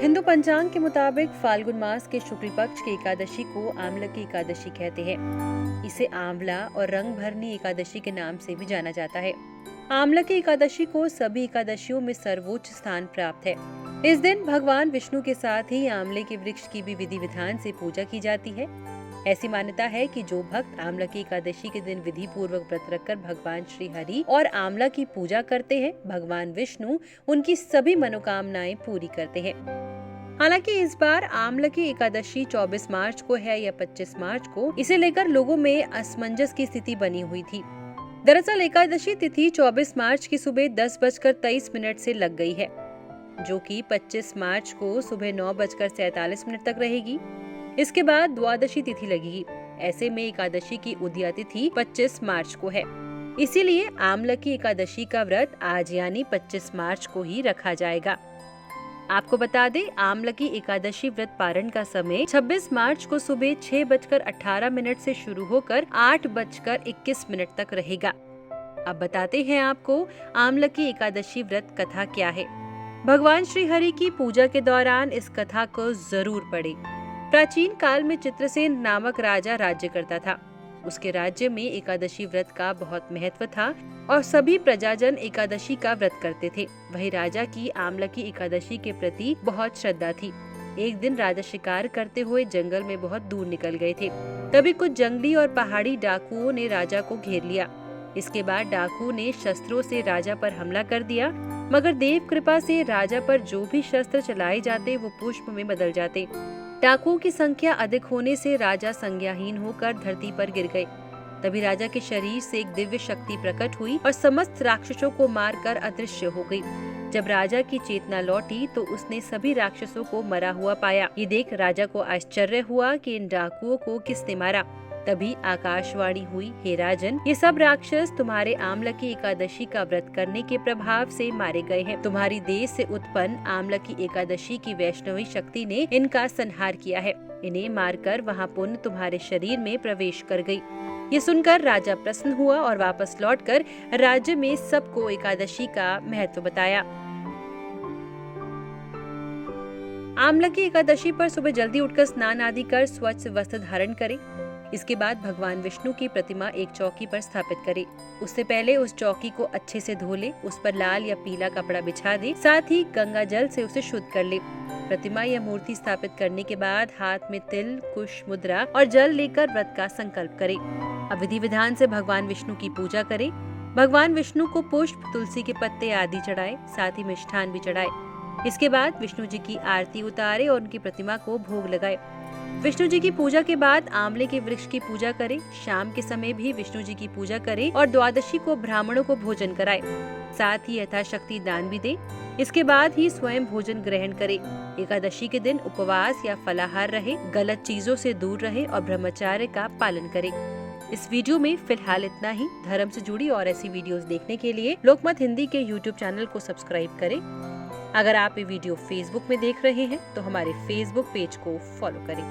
हिंदू पंचांग के मुताबिक फाल्गुन मास के शुक्ल पक्ष की एकादशी को आंवला की एकादशी कहते हैं। इसे आंवला और रंग भरनी एकादशी के नाम से भी जाना जाता है। आंवला की एकादशी को सभी एकादशियों में सर्वोच्च स्थान प्राप्त है। इस दिन भगवान विष्णु के साथ ही आंवले के वृक्ष की भी विधि विधान से पूजा की जाती है। ऐसी मान्यता है कि जो भक्त आंवला की एकादशी के दिन विधि पूर्वक व्रत रखकर भगवान श्री हरि और आंवला की पूजा करते हैं, भगवान विष्णु उनकी सभी मनोकामनाएं पूरी करते हैं। हालांकि इस बार आंवला की एकादशी 24 मार्च को है या 25 मार्च को, इसे लेकर लोगों में असमंजस की स्थिति बनी हुई थी। दरअसल एकादशी तिथि 24 मार्च की सुबह 10:23 से लग गई है, जो कि 25 मार्च को सुबह 9:47 तक रहेगी। इसके बाद द्वादशी तिथि लगेगी। ऐसे में एकादशी की उदया तिथि 25 मार्च को है। इसीलिए आंवला की एकादशी का व्रत आज यानी 25 मार्च को ही रखा जाएगा। आपको बता दें, आंवला की एकादशी व्रत पारण का समय 26 मार्च को सुबह 6:18 से शुरू होकर 8:21 तक रहेगा। अब बताते हैं आपको आंवला की एकादशी व्रत कथा क्या है। भगवान श्री हरि की पूजा के दौरान इस कथा को जरूर पढ़ें। प्राचीन काल में चित्रसेन नामक राजा राज्य करता था। उसके राज्य में एकादशी व्रत का बहुत महत्व था और सभी प्रजाजन एकादशी का व्रत करते थे। वही राजा की आंवला की एकादशी के प्रति बहुत श्रद्धा थी। एक दिन राजा शिकार करते हुए जंगल में बहुत दूर निकल गए थे। तभी कुछ जंगली और पहाड़ी डाकुओं ने राजा को घेर लिया। इसके बाद डाकू ने शस्त्रों से राजा पर हमला कर दिया, मगर देव कृपा से राजा पर जो भी शस्त्र चलाए जाते वो पुष्प में बदल जाते। डाकुओं की संख्या अधिक होने से राजा संज्ञाहीन होकर धरती पर गिर गए। तभी राजा के शरीर से एक दिव्य शक्ति प्रकट हुई और समस्त राक्षसों को मारकर अदृश्य हो गई। जब राजा की चेतना लौटी तो उसने सभी राक्षसों को मरा हुआ पाया। ये देख राजा को आश्चर्य हुआ कि इन डाकुओं को किसने मारा। तभी आकाशवाणी हुई, हे राजन, ये सब राक्षस तुम्हारे आंवला की एकादशी का व्रत करने के प्रभाव से मारे गए हैं। तुम्हारी देश से उत्पन्न आंवला की एकादशी की वैष्णवी शक्ति ने इनका संहार किया है। इन्हें मारकर वहाँ पुण्य तुम्हारे शरीर में प्रवेश कर गई। ये सुनकर राजा प्रसन्न हुआ और वापस लौटकर राज्य में सबको एकादशी का महत्व बताया। आंवला की एकादशी पर सुबह जल्दी उठकर स्नान आदि कर स्वच्छ वस्त्र धारण करें। इसके बाद भगवान विष्णु की प्रतिमा एक चौकी पर स्थापित करें। उससे पहले उस चौकी को अच्छे से धो ले, उस पर लाल या पीला कपड़ा बिछा दे, साथ ही गंगा जल से उसे शुद्ध कर ले। प्रतिमा या मूर्ति स्थापित करने के बाद हाथ में तिल, कुश, मुद्रा और जल लेकर व्रत का संकल्प करें। अब विधि विधान से भगवान विष्णु की पूजा करें। भगवान विष्णु को पुष्प, तुलसी के पत्ते आदि चढ़ाए, साथ ही मिष्ठान भी चढ़ाए। इसके बाद विष्णु जी की आरती उतारे और उनकी प्रतिमा को भोग लगाए। विष्णु जी की पूजा के बाद आंवले के वृक्ष की पूजा करें। शाम के समय भी विष्णु जी की पूजा करें और द्वादशी को ब्राह्मणों को भोजन कराए। साथ ही यथाशक्ति दान भी दे। इसके बाद ही स्वयं भोजन ग्रहण करे। एकादशी के दिन उपवास या फलाहार रहे, गलत चीजों से दूर रहे और ब्रह्मचर्य का पालन करे। इस वीडियो में फिलहाल इतना ही। धर्म से जुड़ी और ऐसी वीडियोस देखने के लिए लोकमत हिंदी के YouTube चैनल को सब्सक्राइब करें। अगर आप ये वीडियो फेसबुक में देख रहे हैं तो हमारे फेसबुक पेज को फॉलो करें।